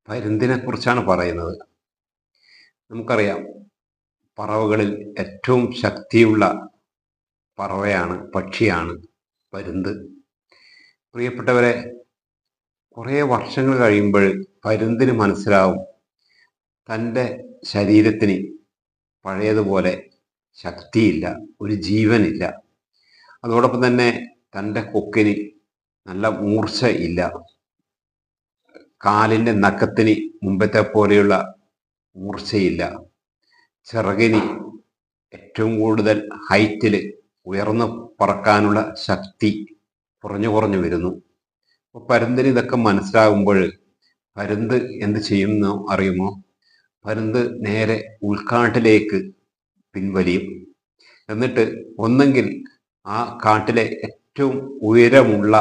പരുന്തിനെ കുറിച്ചാണ് പറയുന്നത്. നമുക്കറിയാം, പറവകളിൽ ഏറ്റവും ശക്തിയുള്ള പക്ഷിയാണ് പരുന്ത്. പ്രിയപ്പെട്ടവരെ, കുറേ വർഷങ്ങൾ കഴിയുമ്പോൾ പരുന്തിന് മനസ്സിലാവും തൻ്റെ ശരീരത്തിന് പഴയതുപോലെ ശക്തിയില്ല, ഒരു ജീവനില്ല. അതോടൊപ്പം തന്നെ തൻ്റെ കൊക്കിന് നല്ല മൂർച്ച ഇല്ല, കാലിൻ്റെ നഖത്തിന് മുമ്പത്തെ പോലെയുള്ള മൂർച്ചയില്ല, ചിറകിന് ഏറ്റവും കൂടുതൽ ഹൈറ്റിൽ ഉയർന്നു പറക്കാനുള്ള ശക്തി കുറഞ്ഞു കുറഞ്ഞു വരുന്നു. അപ്പോൾ പരുന്തിന് ഇതൊക്കെ മനസ്സിലാകുമ്പോൾ പരുന്ത് എന്ത് ചെയ്യുമെന്ന് അറിയുമോ? പരുന്ത് നേരെ ഉൾക്കാട്ടിലേക്ക് പിൻവലിയും. എന്നിട്ട് ഒന്നെങ്കിൽ ആ കാട്ടിലെ ഏറ്റവും ഉയരമുള്ള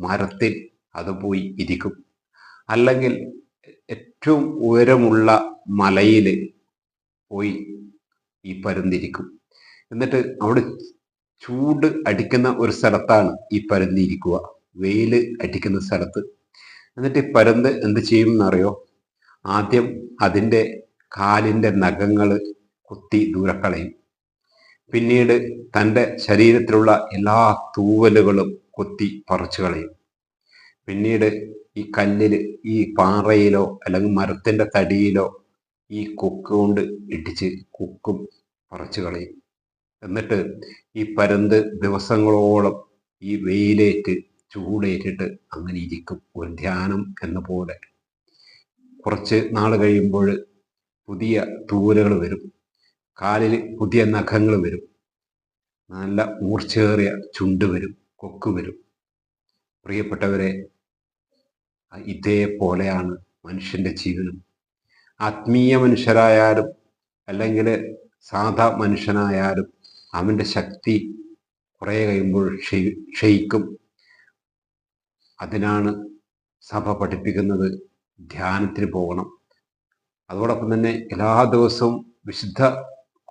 മരത്തിൽ അത് പോയി ഇരിക്കും, അല്ലെങ്കിൽ ഏറ്റവും ഉയരമുള്ള മലയിൽ പോയി ഈ പരുന്തിരിക്കും. എന്നിട്ട് അവിടെ ചൂട് അടിക്കുന്ന ഒരു സ്ഥലത്താണ് ഈ പരുന്തിരിക്കുക, വെയിൽ അടിക്കുന്ന സ്ഥലത്ത്. എന്നിട്ട് ഈ പരുന്ത് എന്ത് ചെയ്യും എന്നറിയോ? ആദ്യം അതിൻ്റെ കാലിൻ്റെ നഖങ്ങൾ കുത്തി ദൂരക്കളയും. പിന്നീട് തൻ്റെ ശരീരത്തിലുള്ള എല്ലാ തൂവലുകളും കൊത്തി പറിച്ചു കളയും. പിന്നീട് ഈ കല്ലിൽ, ഈ പാറയിലോ അല്ലെങ്കിൽ മരത്തിൻ്റെ തടിയിലോ ഈ കൊക്ക് കൊണ്ട് ഇടിച്ച് കൊക്കും പറിച്ചു കളയും. എന്നിട്ട് ഈ പരുന്ത് ദിവസങ്ങളോളം ഈ വെയിലേറ്റ് ചൂടേറ്റിട്ട് അങ്ങനെ ഇരിക്കും, ഒരു ധ്യാനം എന്ന പോലെ. കുറച്ച് നാൾ കഴിയുമ്പോൾ പുതിയ തൂവലുകൾ വരും, കാലിൽ പുതിയ നഖങ്ങൾ വരും, നല്ല മൂർച്ചയേറിയ ചുണ്ട് വരും, കൊക്ക് വരും. പ്രിയപ്പെട്ടവരെ, ഇതേപോലെയാണ് മനുഷ്യൻ്റെ ജീവനും. ആത്മീയ മനുഷ്യരായാലും അല്ലെങ്കിൽ സാധാ മനുഷ്യനായാലും അവൻ്റെ ശക്തി കുറേ കഴിയുമ്പോൾ ക്ഷയിക്കും. അതിനാണ് സഭ പഠിപ്പിക്കുന്നത് ധ്യാനത്തിന് പോകണം. അതോടൊപ്പം തന്നെ എല്ലാ ദിവസവും വിശുദ്ധ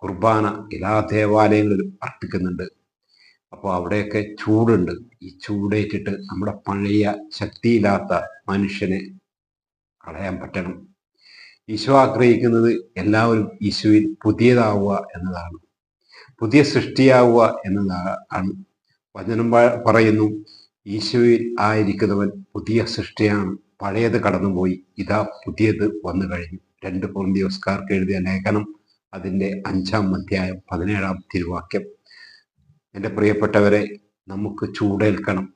കുർബാന എല്ലാ ദേവാലയങ്ങളിലും അർപ്പിക്കുന്നുണ്ട്. അപ്പോൾ അവിടെയൊക്കെ ചൂടുണ്ട്. ഈ ചൂടേറ്റിട്ട് നമ്മുടെ പഴയ ശക്തിയില്ലാത്ത മനുഷ്യനെ കളയാൻ പറ്റണം. ഈശോ ആഗ്രഹിക്കുന്നത് എല്ലാവരും ഈശോയിൽ പുതിയതാവുക എന്നതാണ്, പുതിയ സൃഷ്ടിയാവുക എന്നതാണ്. വചനം പറയുന്നു, ഈശോയിൽ ആയിരിക്കുന്നവൻ പുതിയ സൃഷ്ടിയാണ്, പഴയത് കടന്നുപോയി, ഇതാ പുതിയത് വന്നു കഴിഞ്ഞു. 2 കൊരിന്ത്യക്കാർക്ക് എഴുതിയ ലേഖനം അതിൻ്റെ 5-ാം അധ്യായം 17-ാം തിരുവാക്യം. എൻ്റെ പ്രിയപ്പെട്ടവരെ, നമുക്ക് ചൂടേൽക്കണം.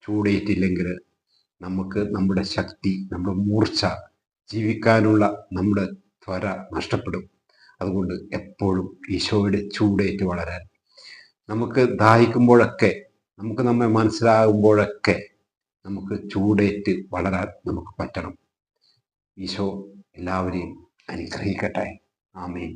ചൂടേറ്റില്ലെങ്കിൽ നമുക്ക് നമ്മുടെ ശക്തി, നമ്മുടെ മൂർച്ച, ജീവിക്കാനുള്ള നമ്മുടെ ത്വര നഷ്ടപ്പെടും. അതുകൊണ്ട് എപ്പോഴും ഈശോയുടെ ചൂടേറ്റ് വളരാൻ, നമുക്ക് ദാഹിക്കുമ്പോഴൊക്കെ, നമുക്ക് നമ്മെ മനസ്സിലാകുമ്പോഴൊക്കെ നമുക്ക് ചൂടേറ്റ് വളരാൻ നമുക്ക് പറ്റണം. ഈശോ എല്ലാവരെയും അനുഗ്രഹിക്കട്ടെ. ആമേൻ.